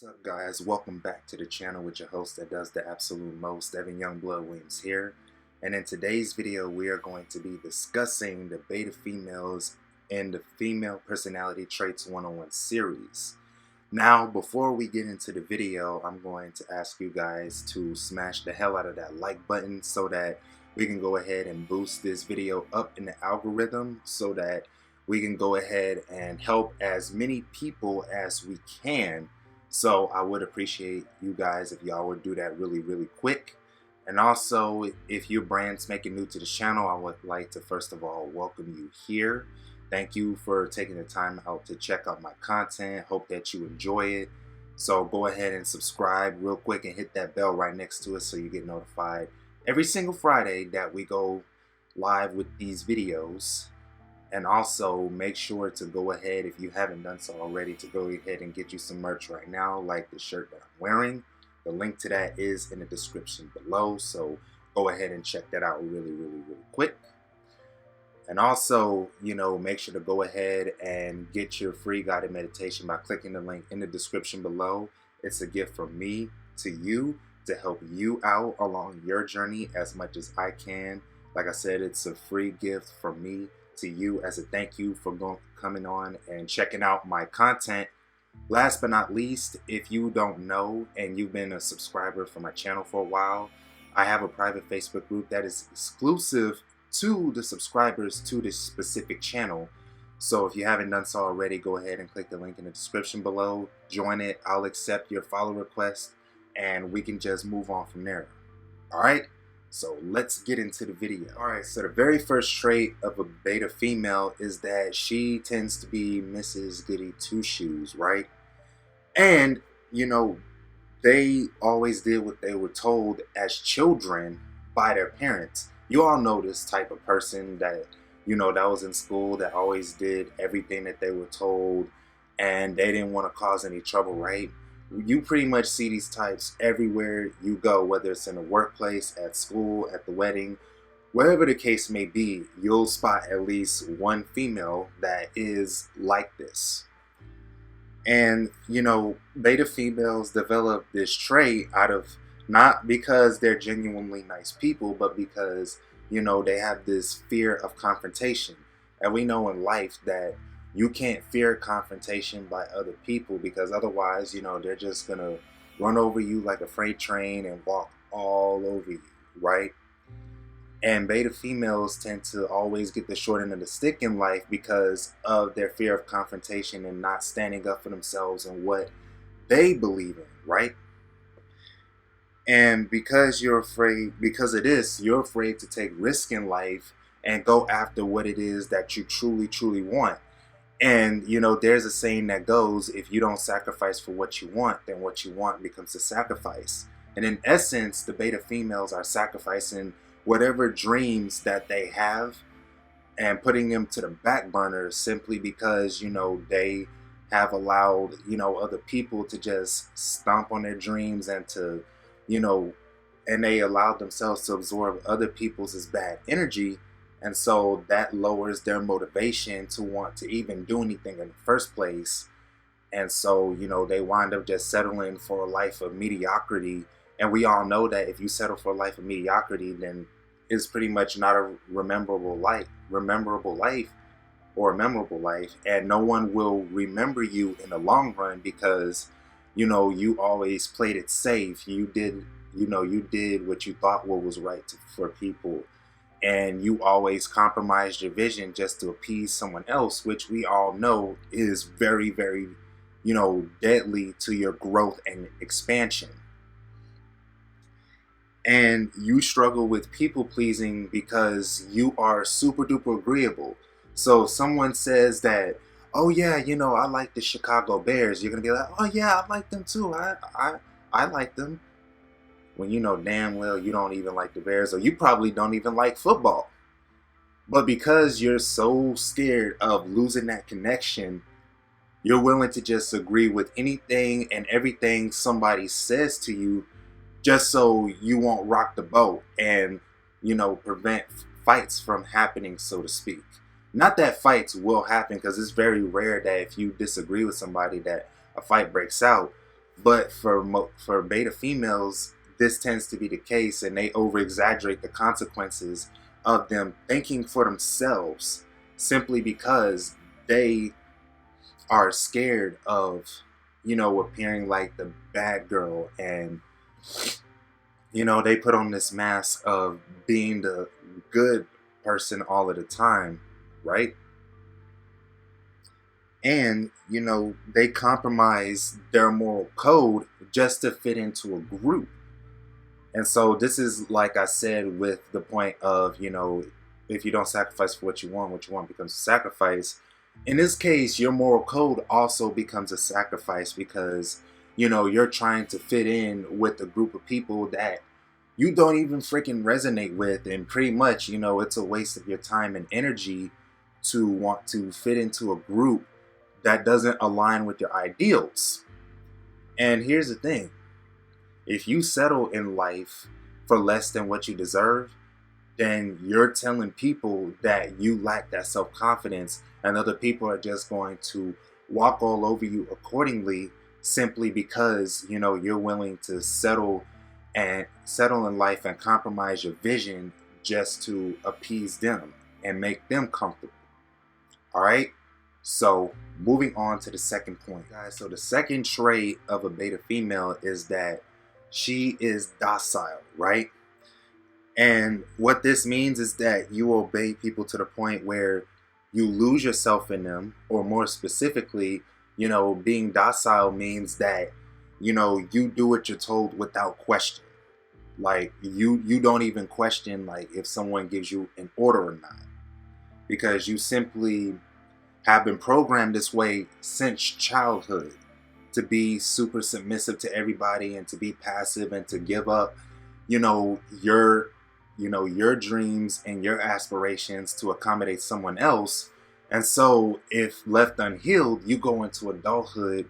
What's up, guys? Welcome back to the channel with your host that does the absolute most, Evan Youngblood Williams here. And in today's video, we are going to be discussing the beta females in the Female Personality Traits 101 series. Now, before we get into the video, I'm going to ask you guys to smash the hell out of that like button so that we can go ahead and boost this video up in the algorithm so that we can go ahead and help as many people as we can. So I would appreciate you guys if y'all would do that really quick. And also, if your brand's making new to the channel, I would like to first of all welcome you here. Thank you for taking the time out to check out my content. Hope that you enjoy it. So go ahead and subscribe real quick and hit that bell right next to it so you get notified every single Friday that we go live with these videos. And also make sure to go ahead, if you haven't done so already, to go ahead and get you some merch right now, like the shirt that I'm wearing. The link to that is in the description below, so go ahead and check that out really quick. And also, make sure to go ahead and get your free guided meditation by clicking the link in the description below. It's a gift from me to you to help you out along your journey as much as I can. Like I said, it's a free gift from me to you as a thank you for coming on and checking out my content. Last but not least, if you don't know and you've been a subscriber for my channel for a while, I have a private Facebook group that is exclusive to the subscribers to this specific channel. So if you haven't done so already, go ahead and click the link in the description below. Join it. I'll accept your follow request and we can just move on from there. All right. So let's get into the video. Alright, so the very first trait of a beta female is that she tends to be Mrs. Goodie Two Shoes, right? And, they always did what they were told as children by their parents. You all know this type of person that, that was in school that always did everything that they were told and they didn't want to cause any trouble, right? You pretty much see these types everywhere you go, whether it's in the workplace, at school, at the wedding, wherever the case may be, you'll spot at least one female that is like this. And, beta females develop this trait out of not because they're genuinely nice people, but because, they have this fear of confrontation. And we know in life that you can't fear confrontation by other people because otherwise, they're just going to run over you like a freight train and walk all over you, right? And beta females tend to always get the short end of the stick in life because of their fear of confrontation and not standing up for themselves and what they believe in, right? And because you're afraid to take risk in life and go after what it is that you truly want. And, there's a saying that goes, if you don't sacrifice for what you want, then what you want becomes a sacrifice. And in essence, the beta females are sacrificing whatever dreams that they have and putting them to the back burner simply because, they have allowed, other people to just stomp on their dreams and to, and they allowed themselves to absorb other people's bad energy. And so that lowers their motivation to want to even do anything in the first place. And so, they wind up just settling for a life of mediocrity. And we all know that if you settle for a life of mediocrity, then it's pretty much not a memorable life. And no one will remember you in the long run because, you always played it safe. You did what you thought was right for people. And you always compromised your vision just to appease someone else, which we all know is very deadly to your growth and expansion. And you struggle with people pleasing because you are super duper agreeable. So if someone says that, oh yeah, I like the Chicago Bears, you're gonna be like, oh yeah, I like them too. I like them. When you know damn well you don't even like the Bears, or you probably don't even like football. But because you're so scared of losing that connection, you're willing to just agree with anything and everything somebody says to you just so you won't rock the boat and, prevent fights from happening, so to speak. Not that fights will happen, because it's very rare that if you disagree with somebody that a fight breaks out. But for beta females, this tends to be the case, and they over exaggerate the consequences of them thinking for themselves simply because they are scared of, appearing like the bad girl. And, they put on this mask of being the good person all of the time, right? And, they compromise their moral code just to fit into a group. And so this is, like I said, with the point of, if you don't sacrifice for what you want becomes a sacrifice. In this case, your moral code also becomes a sacrifice because, you're trying to fit in with a group of people that you don't even freaking resonate with. And pretty much, it's a waste of your time and energy to want to fit into a group that doesn't align with your ideals. And here's the thing. If you settle in life for less than what you deserve, then you're telling people that you lack that self-confidence, and other people are just going to walk all over you accordingly simply because, you're willing to settle in life and compromise your vision just to appease them and make them comfortable. All right? So moving on to the second point, guys. So the second trait of a beta female is that she is docile, right? And what this means is that you obey people to the point where you lose yourself in them, or more specifically, being docile means that, you do what you're told without question. Like you don't even question like if someone gives you an order or not, because you simply have been programmed this way since childhood to be super submissive to everybody and to be passive and to give up, your dreams and your aspirations to accommodate someone else. And so if left unhealed, you go into adulthood,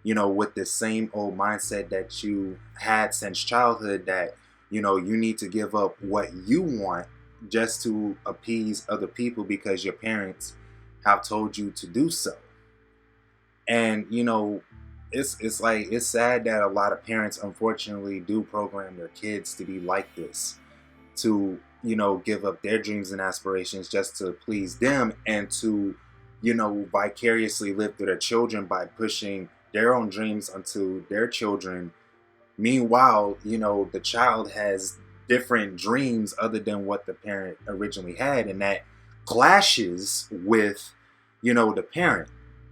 with the same old mindset that you had since childhood, that, you need to give up what you want just to appease other people because your parents have told you to do so. And it's sad that a lot of parents unfortunately do program their kids to be like this, to give up their dreams and aspirations just to please them, and to vicariously live through their children by pushing their own dreams onto their children. Meanwhile, the child has different dreams other than what the parent originally had, and that clashes with the parent.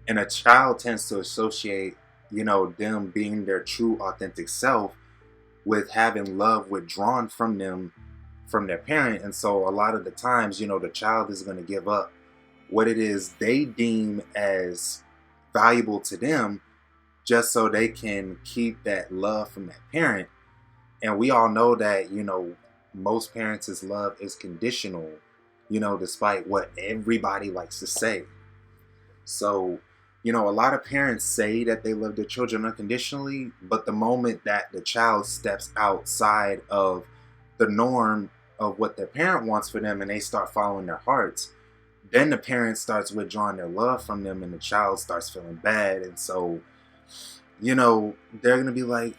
And a child tends to associate them being their true authentic self with having love withdrawn from them from their parent. And so a lot of the times, the child is going to give up what it is they deem as valuable to them just so they can keep that love from that parent. And we all know that most parents' love is conditional, despite what everybody likes to say. So, a lot of parents say that they love their children unconditionally, but the moment that the child steps outside of the norm of what their parent wants for them and they start following their hearts, then the parent starts withdrawing their love from them and the child starts feeling bad. And so, they're going to be like,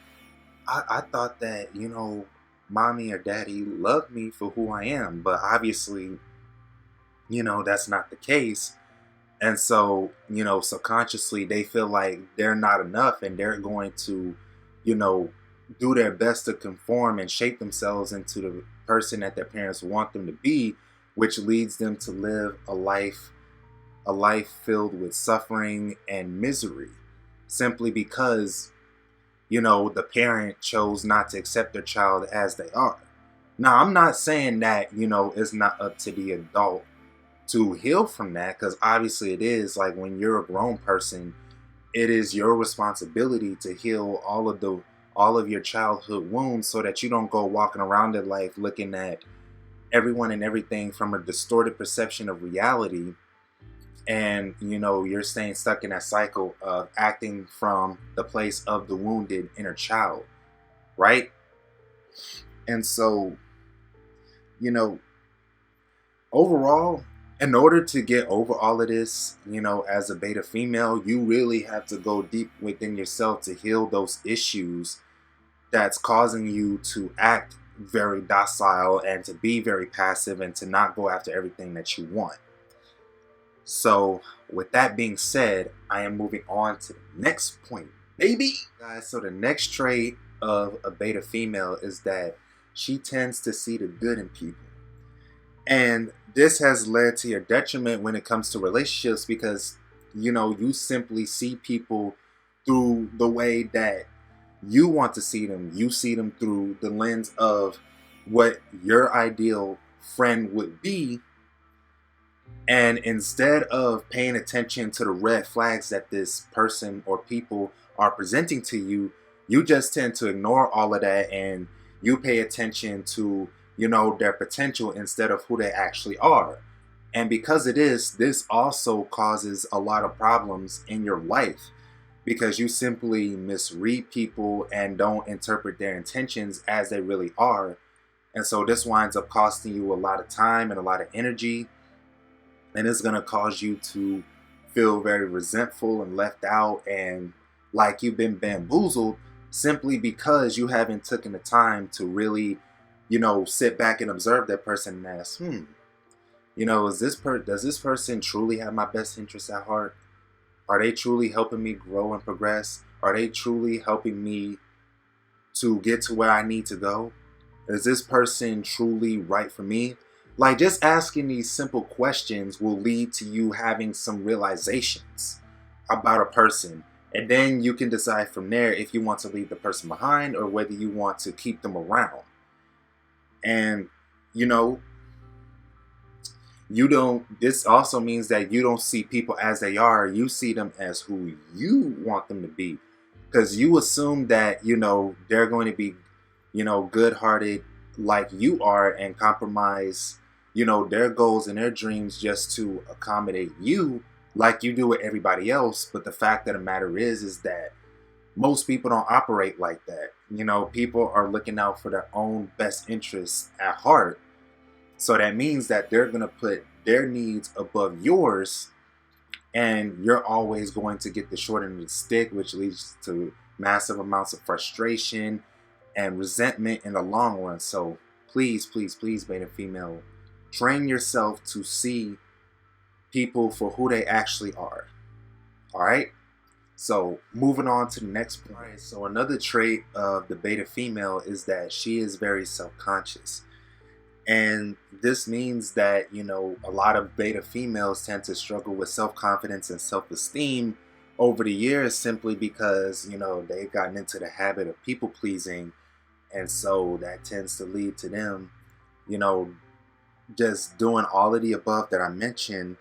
I thought that, mommy or daddy loved me for who I am, but obviously, that's not the case. And so, subconsciously they feel like they're not enough, and they're going to, do their best to conform and shape themselves into the person that their parents want them to be, which leads them to live a life filled with suffering and misery, simply because, the parent chose not to accept their child as they are. Now, I'm not saying that, it's not up to the adult to heal from that, because obviously it is. Like, when you're a grown person, it is your responsibility to heal all of your childhood wounds, so that you don't go walking around in life looking at everyone and everything from a distorted perception of reality, and you're staying stuck in that cycle of acting from the place of the wounded inner child, right? And so, overall, In order to get over all of this, as a beta female, you really have to go deep within yourself to heal those issues that's causing you to act very docile and to be very passive and to not go after everything that you want. So with that being said, I am moving on to the next point, baby. Guys, so the next trait of a beta female is that she tends to see the good in people. And this has led to your detriment when it comes to relationships because, you simply see people through the way that you want to see them. You see them through the lens of what your ideal friend would be. And instead of paying attention to the red flags that this person or people are presenting to you, you just tend to ignore all of that and you pay attention to, their potential instead of who they actually are. And because it is, this also causes a lot of problems in your life because you simply misread people and don't interpret their intentions as they really are. And so this winds up costing you a lot of time and a lot of energy. And it's going to cause you to feel very resentful and left out and like you've been bamboozled simply because you haven't taken the time to really, sit back and observe that person and ask, does this person truly have my best interests at heart? Are they truly helping me grow and progress? Are they truly helping me to get to where I need to go? Is this person truly right for me? Like, just asking these simple questions will lead to you having some realizations about a person. And then you can decide from there if you want to leave the person behind or whether you want to keep them around. And, this also means that you don't see people as they are. You see them as who you want them to be. Because you assume that, they're going to be, good-hearted like you are and compromise, their goals and their dreams just to accommodate you like you do with everybody else. But the fact of the matter is that most people don't operate like that. People are looking out for their own best interests at heart. So that means that they're going to put their needs above yours, and you're always going to get the short end of the stick, which leads to massive amounts of frustration and resentment in the long run. So please, please, please, beta female, train yourself to see people for who they actually are. All right? So moving on to the next point. Right, so another trait of the beta female is that she is very self-conscious. And this means that, a lot of beta females tend to struggle with self-confidence and self-esteem over the years simply because, they've gotten into the habit of people-pleasing. And so that tends to lead to them, just doing all of the above that I mentioned.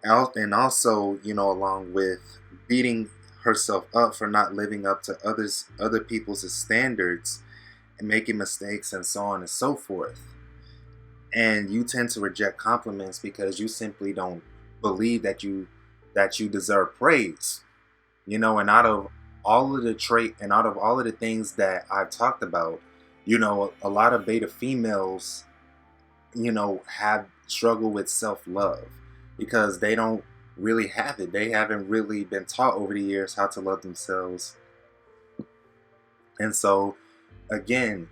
And also, along with beating herself up for not living up to other people's standards and making mistakes and so on and so forth. And you tend to reject compliments because you simply don't believe that you deserve praise. And out of all of the things that I've talked about, a lot of beta females, have struggled with self-love because they don't really have it. They haven't really been taught over the years how to love themselves. And so again,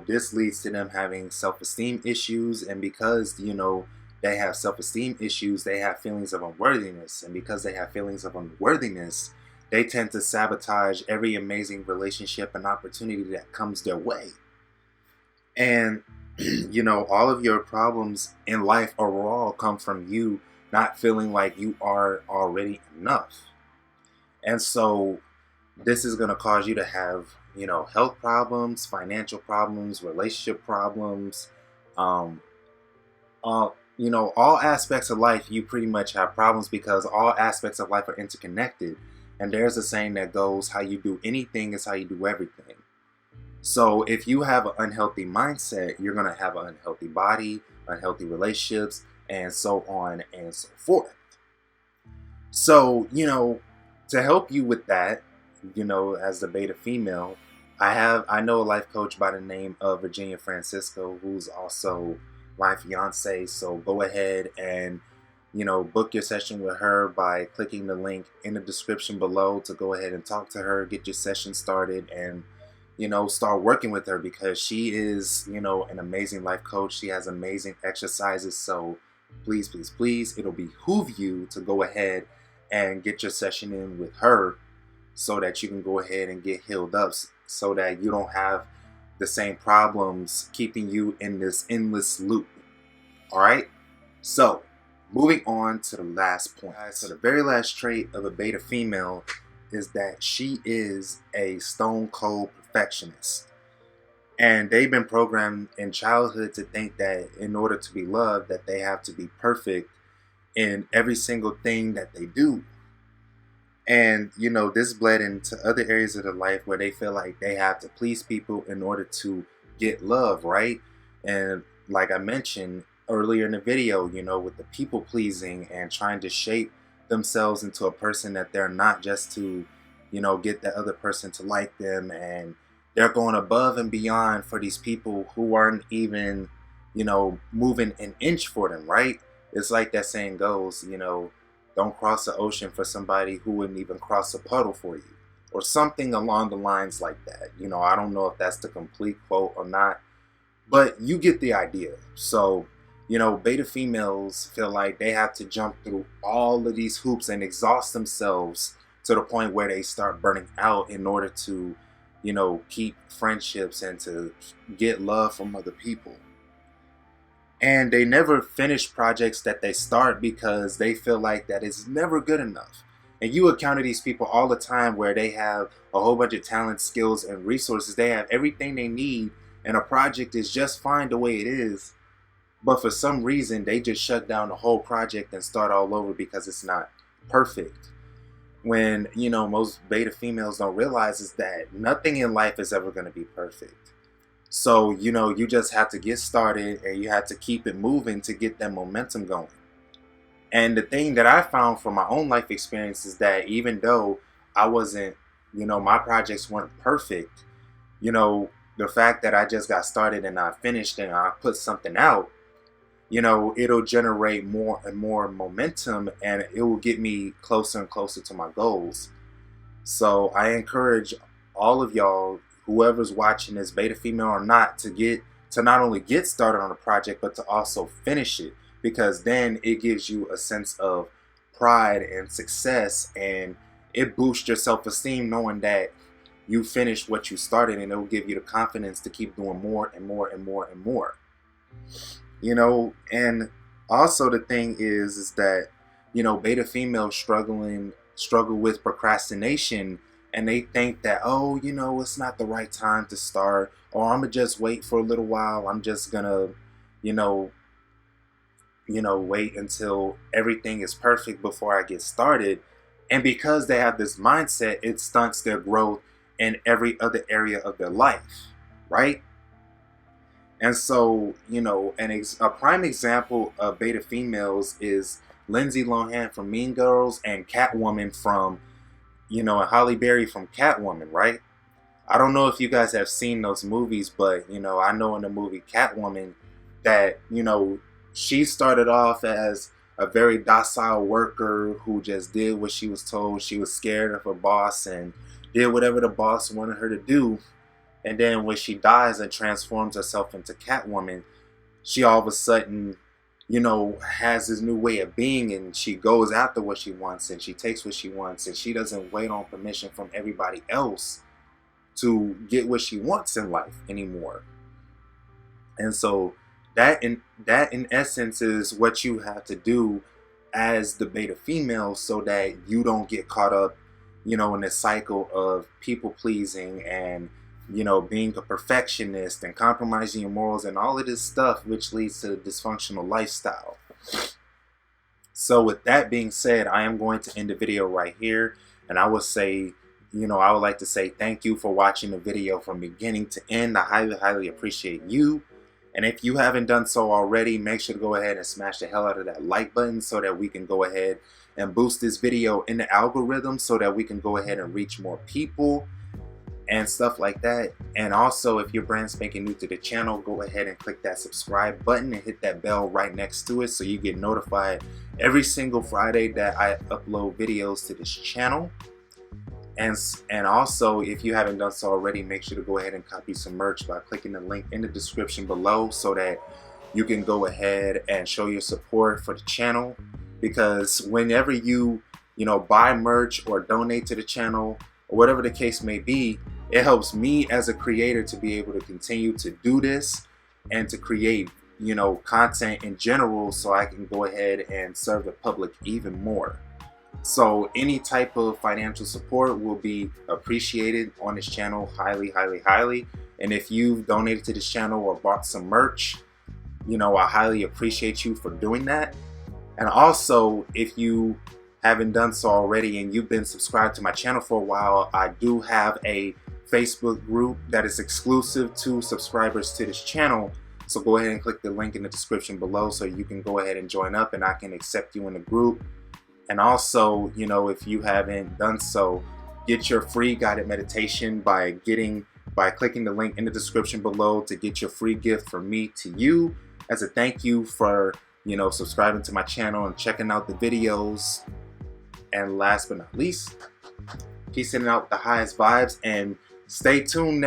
this leads to them having self-esteem issues. And because, they have self-esteem issues, they have feelings of unworthiness. And because they have feelings of unworthiness, they tend to sabotage every amazing relationship and opportunity that comes their way. And, all of your problems in life overall come from you not feeling like you are already enough. And so this is going to cause you to have, health problems, financial problems, relationship problems, all aspects of life. You pretty much have problems because all aspects of life are interconnected. And there's a saying that goes, how you do anything is how you do everything. So if you have an unhealthy mindset, you're going to have an unhealthy body, unhealthy relationships, and so on and so forth. So, to help you with that, as the beta female, I know a life coach by the name of Virginia Francisco, who's also, my fiance. So go ahead and, book your session with her by clicking the link in the description below to go ahead and talk to her, get your session started, and, start working with her, because she is, an amazing life coach. She has amazing exercises. So please, please, please, it'll behoove you to go ahead and get your session in with her so that you can go ahead and get healed up, so that you don't have the same problems keeping you in this endless loop. All right. So moving on to the last point. So the very last trait of a beta female is that she is a stone cold perfectionist. And they've been programmed in childhood to think that in order to be loved, that they have to be perfect in every single thing that they do. And, this bled into other areas of their life where they feel like they have to please people in order to get love, right? And like I mentioned earlier in the video, with the people pleasing and trying to shape themselves into a person that they're not, just to, get the other person to like them. And they're going above and beyond for these people who aren't even, moving an inch for them, right? It's like that saying goes, don't cross the ocean for somebody who wouldn't even cross a puddle for you, or something along the lines like that. I don't know if that's the complete quote or not, but you get the idea. So, beta females feel like they have to jump through all of these hoops and exhaust themselves to the point where they start burning out in order to, keep friendships and to get love from other people. And they never finish projects that they start because they feel like that it's never good enough. And you encounter these people all the time where they have a whole bunch of talent, skills, and resources. They have everything they need, and a project is just fine the way it is. But for some reason, they just shut down the whole project and start all over because it's not perfect. When, most beta females don't realize is that nothing in life is ever going to be perfect. So, you just have to get started, and you have to keep it moving to get that momentum going. And the thing that I found from my own life experience is that even though I wasn't, my projects weren't perfect, the fact that I just got started and I finished and I put something out, it'll generate more and more momentum, and it will get me closer and closer to my goals. So I encourage all of y'all, whoever's watching this, beta female or not, to not only get started on a project, but to also finish it, because then it gives you a sense of pride and success, and it boosts your self-esteem knowing that you finished what you started, and it will give you the confidence to keep doing more and more and more and more. And also the thing is that, beta females struggle with procrastination. And they think that, oh, it's not the right time to start, or I'm going to just wait for a little while. I'm just going to, wait until everything is perfect before I get started. And because they have this mindset, it stunts their growth in every other area of their life, right? And so, a prime example of beta females is Lindsay Lohan from Mean Girls and Catwoman from, and Halle Berry from Catwoman, right? I don't know if you guys have seen those movies, but, I know in the movie Catwoman that, she started off as a very docile worker who just did what she was told. She was scared of her boss and did whatever the boss wanted her to do. And then when she dies and transforms herself into Catwoman, she all of a sudden, has this new way of being, and she goes after what she wants, and she takes what she wants, and she doesn't wait on permission from everybody else to get what she wants in life anymore. And so that in essence is what you have to do as the beta female, so that you don't get caught up, in this cycle of people pleasing and, being a perfectionist and compromising your morals and all of this stuff, which leads to a dysfunctional lifestyle. So with that being said, I am going to end the video right here. And I would say, I would like to say thank you for watching the video from beginning to end. I highly, highly appreciate you. And if you haven't done so already, make sure to go ahead and smash the hell out of that like button so that we can go ahead and boost this video in the algorithm so that we can go ahead and reach more people. and stuff like that. And also, if you're brand spanking new to the channel, go ahead and click that subscribe button and hit that bell right next to it so you get notified every single Friday that I upload videos to this channel. And also, if you haven't done so already, make sure to go ahead and copy some merch by clicking the link in the description below so that you can go ahead and show your support for the channel. Because whenever you buy merch or donate to the channel or whatever the case may be, it helps me as a creator to be able to continue to do this and to create content in general, so I can go ahead and serve the public even more. So any type of financial support will be appreciated on this channel highly, highly, highly. And if you've donated to this channel or bought some merch, I highly appreciate you for doing that. And also, if you haven't done so already and you've been subscribed to my channel for a while, I do have a Facebook group that is exclusive to subscribers to this channel. So go ahead and click the link in the description below so you can go ahead and join up and I can accept you in the group. And also, if you haven't done so, get your free guided meditation by clicking the link in the description below to get your free gift from me to you as a thank you for subscribing to my channel and checking out the videos. And last but not least, keep sending out the highest vibes and stay tuned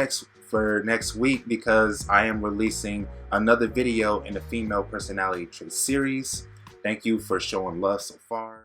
for next week, because I am releasing another video in the female personality trait series. Thank you for showing love so far.